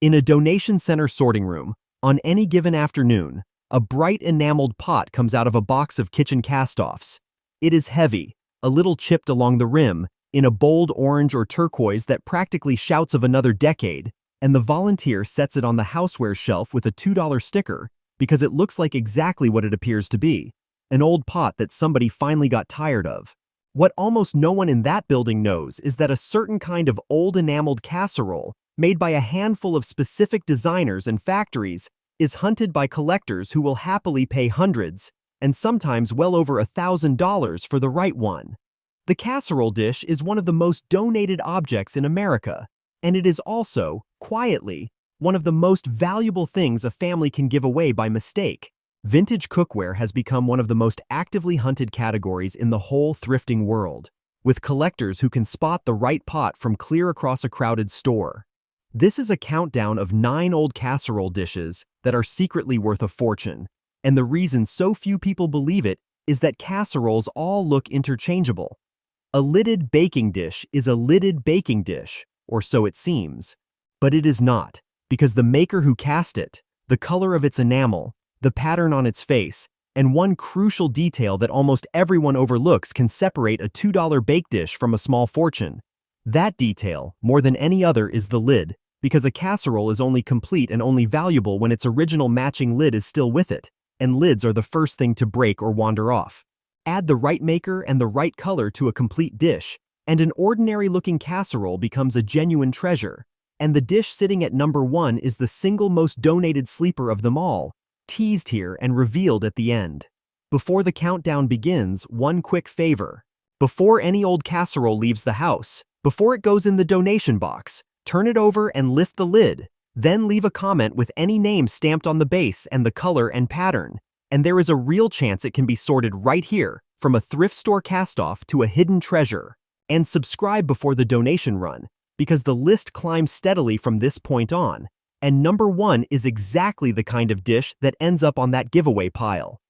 In a donation center sorting room, on any given afternoon, a bright enameled pot comes out of a box of kitchen cast-offs. It is heavy, a little chipped along the rim, in a bold orange or turquoise that practically shouts of another decade, and the volunteer sets it on the houseware shelf with a $2 sticker because it looks like exactly what it appears to be, an old pot that somebody finally got tired of. What almost no one in that building knows is that a certain kind of old enameled casserole, made by a handful of specific designers and factories, is hunted by collectors who will happily pay hundreds, and sometimes well over $1,000 for the right one. The casserole dish is one of the most donated objects in America, and it is also, quietly, one of the most valuable things a family can give away by mistake. Vintage cookware has become one of the most actively hunted categories in the whole thrifting world, with collectors who can spot the right pot from clear across a crowded store. This is a countdown of 9 old casserole dishes that are secretly worth a fortune, and the reason so few people believe it is that casseroles all look interchangeable. A lidded baking dish is a lidded baking dish, or so it seems. But it is not, because the maker who cast it, the color of its enamel, the pattern on its face, and one crucial detail that almost everyone overlooks can separate a $2 bake dish from a small fortune. That detail, more than any other, is the lid, because a casserole is only complete and only valuable when its original matching lid is still with it, and lids are the first thing to break or wander off. Add the right maker and the right color to a complete dish, and an ordinary-looking casserole becomes a genuine treasure. And the dish sitting at number 1 is the single most donated sleeper of them all, teased here and revealed at the end. Before the countdown begins, one quick favor. Before any old casserole leaves the house, before it goes in the donation box, turn it over and lift the lid. Then leave a comment with any name stamped on the base and the color and pattern. And there is a real chance it can be sorted right here, from a thrift store cast-off to a hidden treasure. And subscribe before the donation run, because the list climbs steadily from this point on, and number 1 is exactly the kind of dish that ends up on that giveaway pile.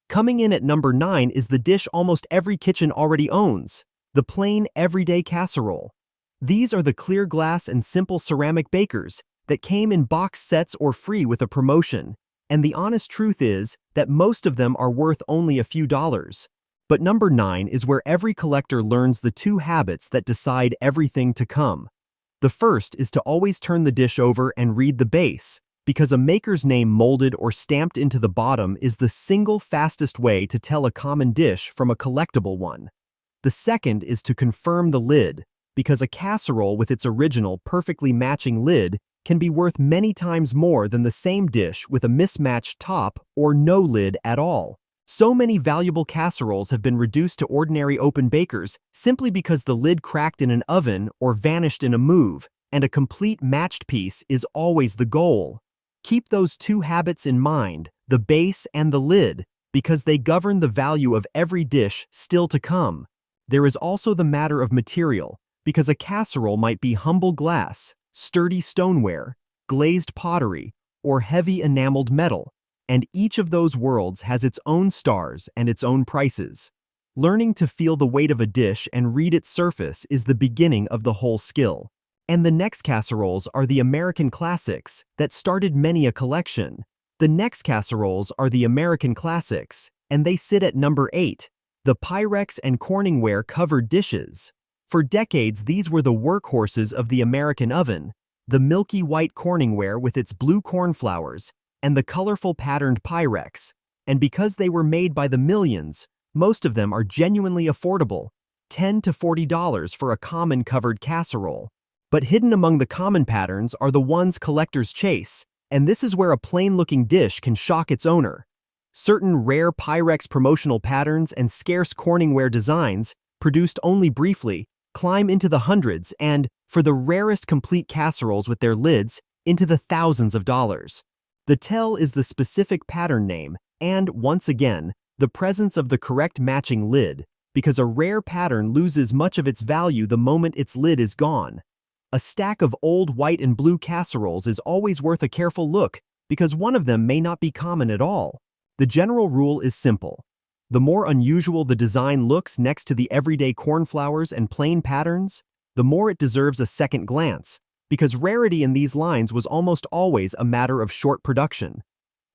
Coming in at number 9 is the dish almost every kitchen already owns, the plain, everyday casserole. These are the clear glass and simple ceramic bakers that came in box sets or free with a promotion, and the honest truth is that most of them are worth only a few dollars. But number 9 is where every collector learns the 2 habits that decide everything to come. The first is to always turn the dish over and read the base, because a maker's name molded or stamped into the bottom is the single fastest way to tell a common dish from a collectible one. The second is to confirm the lid, because a casserole with its original perfectly matching lid can be worth many times more than the same dish with a mismatched top or no lid at all. So many valuable casseroles have been reduced to ordinary open bakers simply because the lid cracked in an oven or vanished in a move, and a complete matched piece is always the goal. Keep those 2 habits in mind, the base and the lid, because they govern the value of every dish still to come. There is also the matter of material, because a casserole might be humble glass, sturdy stoneware, glazed pottery, or heavy enameled metal, and each of those worlds has its own stars and its own prices. Learning to feel the weight of a dish and read its surface is the beginning of the whole skill. And the next casseroles are the American classics that started many a collection. The next casseroles are the American classics, and they sit at number 8, the Pyrex and Corningware covered dishes. For decades, these were the workhorses of the American oven, the milky white Corningware with its blue cornflowers, and the colorful patterned Pyrex, and because they were made by the millions, most of them are genuinely affordable, $10 to $40 for a common covered casserole. But hidden among the common patterns are the ones collectors chase, and this is where a plain-looking dish can shock its owner. Certain rare Pyrex promotional patterns and scarce Corningware designs, produced only briefly, climb into the hundreds and, for the rarest complete casseroles with their lids, into the thousands of dollars. The tell is the specific pattern name and, once again, the presence of the correct matching lid, because a rare pattern loses much of its value the moment its lid is gone. A stack of old white and blue casseroles is always worth a careful look because one of them may not be common at all. The general rule is simple. The more unusual the design looks next to the everyday cornflowers and plain patterns, the more it deserves a second glance, because rarity in these lines was almost always a matter of short production.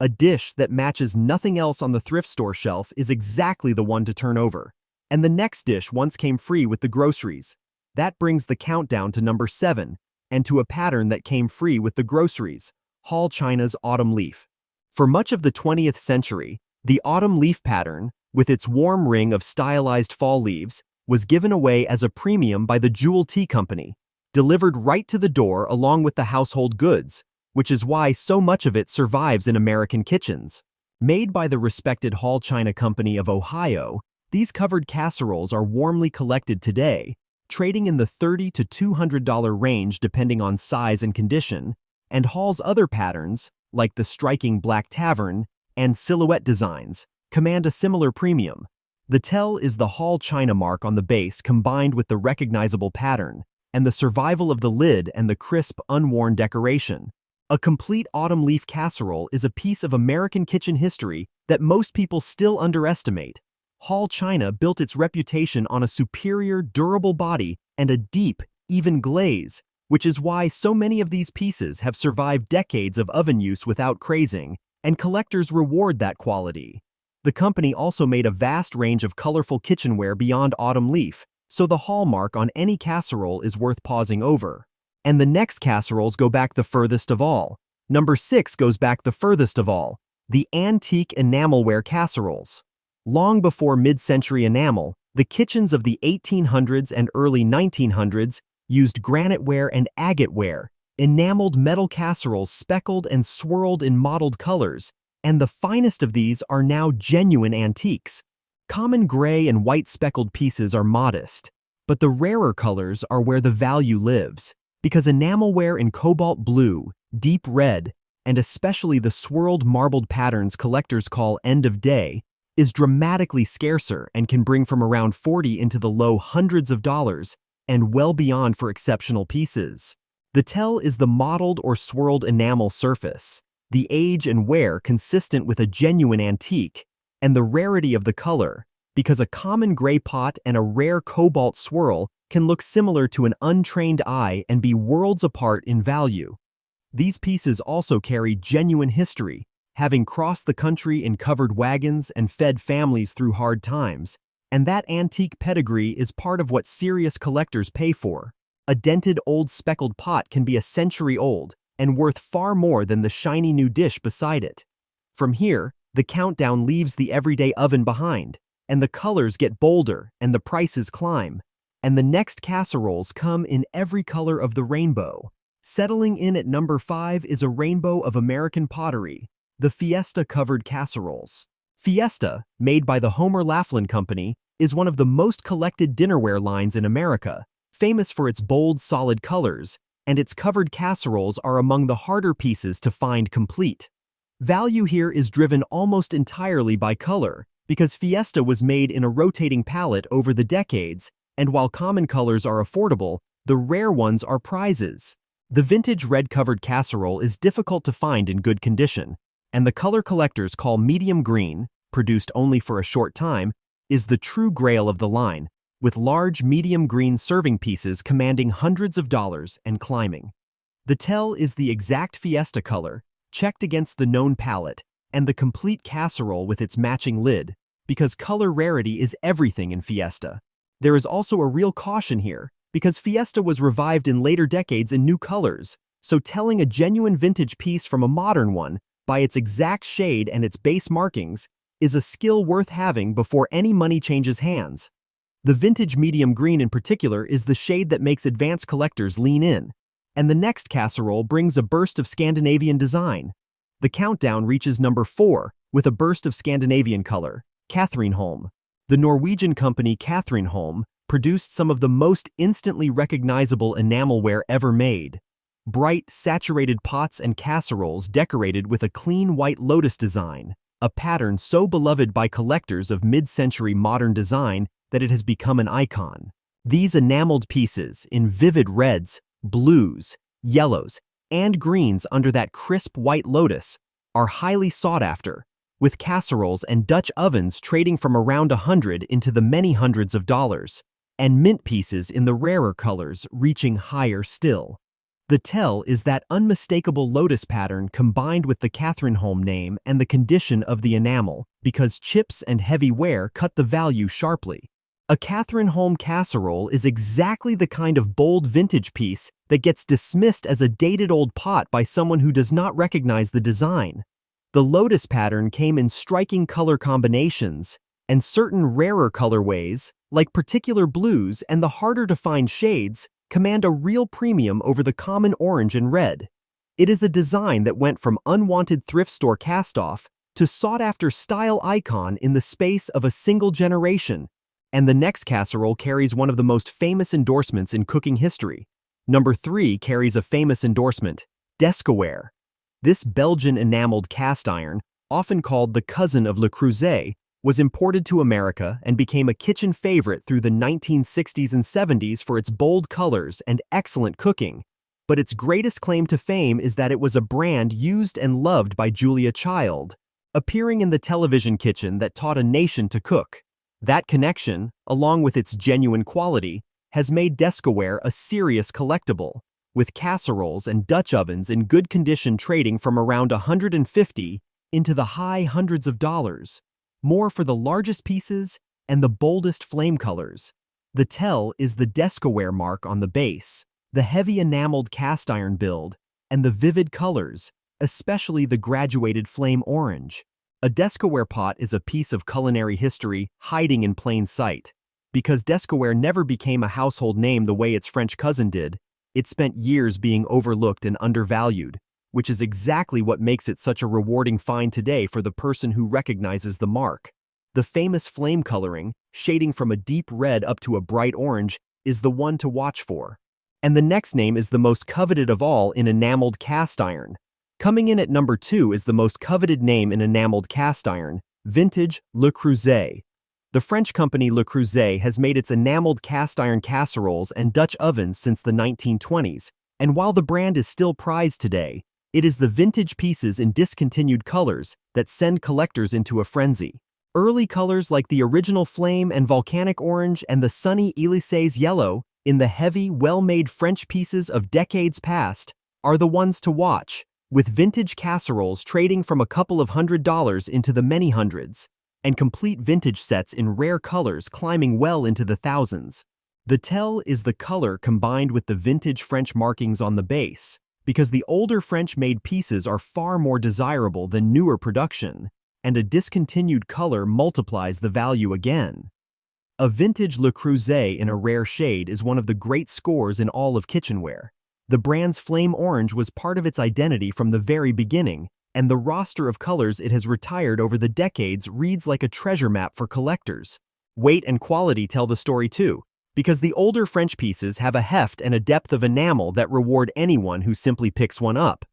A dish that matches nothing else on the thrift store shelf is exactly the one to turn over. And the next dish once came free with the groceries. That brings the countdown to number 7, and to a pattern that came free with the groceries, Hall China's autumn leaf. For much of the 20th century, the autumn leaf pattern, with its warm ring of stylized fall leaves, was given away as a premium by the Jewel Tea Company, delivered right to the door along with the household goods, which is why so much of it survives in American kitchens. Made by the respected Hall China Company of Ohio, these covered casseroles are warmly collected today, trading in the $30 to $200 range depending on size and condition, and Hall's other patterns, like the striking Black Tavern and silhouette designs, command a similar premium. The tell is the Hall China mark on the base combined with the recognizable pattern, and the survival of the lid and the crisp, unworn decoration. A complete autumn leaf casserole is a piece of American kitchen history that most people still underestimate. Hall China built its reputation on a superior, durable body and a deep, even glaze, which is why so many of these pieces have survived decades of oven use without crazing, and collectors reward that quality. The company also made a vast range of colorful kitchenware beyond autumn leaf, so the hallmark on any casserole is worth pausing over. And the next casseroles go back the furthest of all. Number 6 goes back the furthest of all, the antique enamelware casseroles. Long before mid-century enamel, the kitchens of the 1800s and early 1900s used graniteware and agateware, enameled metal casseroles speckled and swirled in mottled colors, and the finest of these are now genuine antiques. Common gray and white speckled pieces are modest, but the rarer colors are where the value lives, because enamelware in cobalt blue, deep red, and especially the swirled marbled patterns collectors call end of day, is dramatically scarcer and can bring from around $40 into the low hundreds of dollars, and well beyond for exceptional pieces. The tell is the mottled or swirled enamel surface, the age and wear consistent with a genuine antique, and the rarity of the color, because a common gray pot and a rare cobalt swirl can look similar to an untrained eye and be worlds apart in value. These pieces also carry genuine history, having crossed the country in covered wagons and fed families through hard times, and that antique pedigree is part of what serious collectors pay for. A dented old speckled pot can be a century old and worth far more than the shiny new dish beside it. From here, the countdown leaves the everyday oven behind, and the colors get bolder and the prices climb, and the next casseroles come in every color of the rainbow. Settling in at number 5 is a rainbow of American pottery, the Fiesta covered casseroles. Fiesta, made by the Homer Laughlin Company, is one of the most collected dinnerware lines in America, famous for its bold, solid colors, and its covered casseroles are among the harder pieces to find complete. Value here is driven almost entirely by color, because Fiesta was made in a rotating palette over the decades, and while common colors are affordable, the rare ones are prizes. The vintage red-covered casserole is difficult to find in good condition, and the color collectors call medium green, produced only for a short time, is the true grail of the line, with large medium green serving pieces commanding hundreds of dollars and climbing. The tell is the exact Fiesta color, checked against the known palette, and the complete casserole with its matching lid, because color rarity is everything in Fiesta. There is also a real caution here, because Fiesta was revived in later decades in new colors, so telling a genuine vintage piece from a modern one, by its exact shade and its base markings, is a skill worth having before any money changes hands. The vintage medium green in particular is the shade that makes advanced collectors lean in, and the next casserole brings a burst of Scandinavian design. The countdown reaches number 4 with a burst of Scandinavian color, Cathrineholm. The Norwegian company Cathrineholm produced some of the most instantly recognizable enamelware ever made. Bright, saturated pots and casseroles decorated with a clean white lotus design, a pattern so beloved by collectors of mid-century modern design that it has become an icon. These enameled pieces in vivid reds, blues, yellows, and greens under that crisp white lotus are highly sought after, with casseroles and Dutch ovens trading from around $100 into the many hundreds of dollars, and mint pieces in the rarer colors reaching higher still. The The tell is that unmistakable lotus pattern combined with the Casserole name and the condition of the enamel, because chips and heavy wear cut the value sharply. A Casserole casserole is exactly the kind of bold vintage piece that gets dismissed as a dated old pot by someone who does not recognize the design. The lotus pattern came in striking color combinations, and certain rarer colorways, like particular blues and the harder-to-find shades, command a real premium over the common orange and red. It is a design that went from unwanted thrift store cast-off to sought-after style icon in the space of a single generation. And the next casserole carries one of the most famous endorsements in cooking history. Number 3 carries a famous endorsement, Desqueware. This Belgian enameled cast iron, often called the cousin of Le Creuset, was imported to America and became a kitchen favorite through the 1960s and 70s for its bold colors and excellent cooking. But its greatest claim to fame is that it was a brand used and loved by Julia Child, appearing in the television kitchen that taught a nation to cook. That connection, along with its genuine quality, has made Desqueware a serious collectible, with casseroles and Dutch ovens in good condition trading from around $150 into the high hundreds of dollars. More for the largest pieces and the boldest flame colors. The tell is the Desqueware mark on the base, the heavy enameled cast iron build, and the vivid colors, especially the graduated flame orange. A Desqueware pot is a piece of culinary history hiding in plain sight. Because Desqueware never became a household name the way its French cousin did, it spent years being overlooked and undervalued, which is exactly what makes it such a rewarding find today for the person who recognizes the mark. The famous flame coloring, shading from a deep red up to a bright orange, is the one to watch for. And the next name is the most coveted of all in enameled cast iron. Coming in at number 2 is the most coveted name in enameled cast iron, vintage Le Creuset. The French company Le Creuset has made its enameled cast iron casseroles and Dutch ovens since the 1920s, and while the brand is still prized today, it is the vintage pieces in discontinued colors that send collectors into a frenzy. Early colors like the original flame and volcanic orange and the sunny Élysées yellow in the heavy, well-made French pieces of decades past are the ones to watch, with vintage casseroles trading from a couple of $100s into the many hundreds, and complete vintage sets in rare colors climbing well into the thousands. The tell is the color combined with the vintage French markings on the base, because the older French-made pieces are far more desirable than newer production, and a discontinued color multiplies the value again. A vintage Le Creuset in a rare shade is one of the great scores in all of kitchenware. The brand's flame orange was part of its identity from the very beginning, and the roster of colors it has retired over the decades reads like a treasure map for collectors. Weight and quality tell the story too, because the older French pieces have a heft and a depth of enamel that reward anyone who simply picks one up.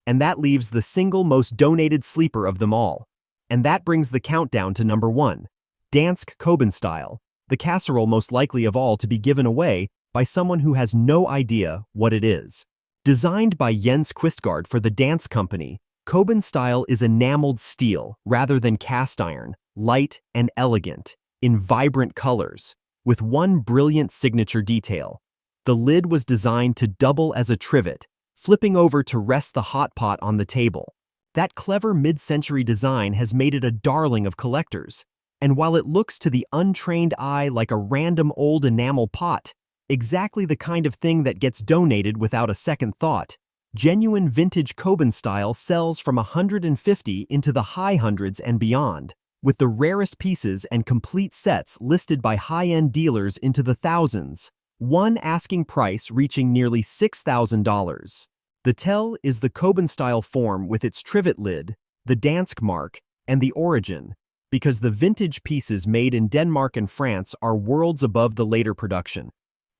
And that leaves the single most donated sleeper of them all. And that brings the countdown to number 1, Dansk Koben style, the casserole most likely of all to be given away by someone who has no idea what it is. Designed by Jens Quistgaard for the Dansk company, Koben style is enameled steel rather than cast iron, light and elegant, in vibrant colors, with one brilliant signature detail. The lid was designed to double as a trivet, flipping over to rest the hot pot on the table. That clever mid-century design has made it a darling of collectors, and while it looks to the untrained eye like a random old enamel pot, exactly the kind of thing that gets donated without a second thought, genuine vintage Koben style sells from $150 into the high hundreds and beyond, with the rarest pieces and complete sets listed by high-end dealers into the thousands, one asking price reaching nearly $6,000. The tell is the Koben-style form with its trivet lid, the Dansk mark, and the origin, because the vintage pieces made in Denmark and France are worlds above the later production.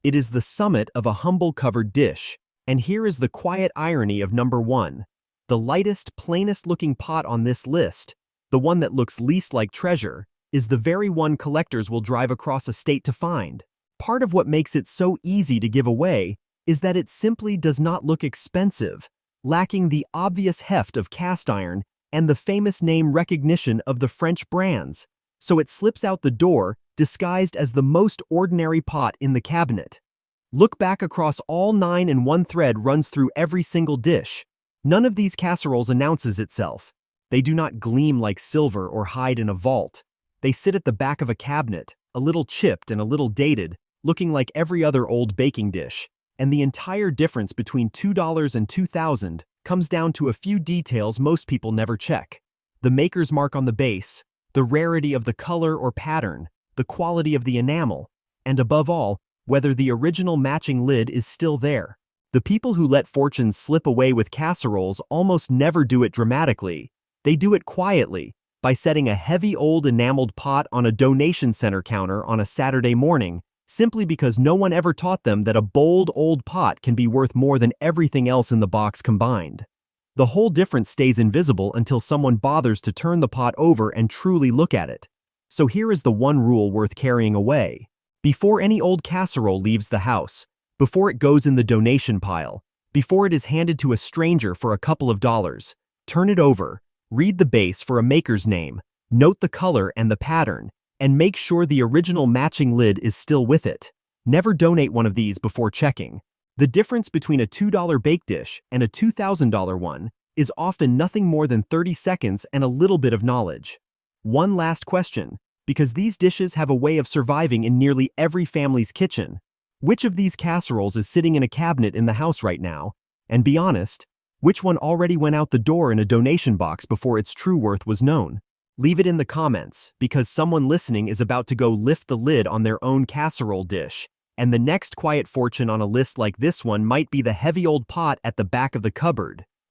It is the summit of a humble covered dish, and here is the quiet irony of number 1. The lightest, plainest-looking pot on this list, the one that looks least like treasure, is the very one collectors will drive across a state to find. Part of what makes it so easy to give away is that it simply does not look expensive, lacking the obvious heft of cast iron and the famous name recognition of the French brands, so it slips out the door disguised as the most ordinary pot in the cabinet. Look back across all 9 and one thread runs through every single dish. None of these casseroles announces itself. They do not gleam like silver or hide in a vault. They sit at the back of a cabinet, a little chipped and a little dated, looking like every other old baking dish. And the entire difference between $2 and $2,000 comes down to a few details most people never check. The maker's mark on the base, the rarity of the color or pattern, the quality of the enamel, and above all, whether the original matching lid is still there. The people who let fortunes slip away with casseroles almost never do it dramatically. They do it quietly, by setting a heavy old enameled pot on a donation center counter on a Saturday morning, simply because no one ever taught them that a bold old pot can be worth more than everything else in the box combined. The whole difference stays invisible until someone bothers to turn the pot over and truly look at it. So here is the one rule worth carrying away. Before any old casserole leaves the house, before it goes in the donation pile, before it is handed to a stranger for a couple of dollars, turn it over, read the base for a maker's name, note the color and the pattern, and make sure the original matching lid is still with it. Never donate one of these before checking. The difference between a $2 bake dish and a $2,000 one is often nothing more than 30 seconds and a little bit of knowledge. One last question, because these dishes have a way of surviving in nearly every family's kitchen. Which of these casseroles is sitting in a cabinet in the house right now? And be honest, which one already went out the door in a donation box before its true worth was known? Leave it in the comments, because someone listening is about to go lift the lid on their own casserole dish, and the next quiet fortune on a list like this one might be the heavy old pot at the back of the cupboard.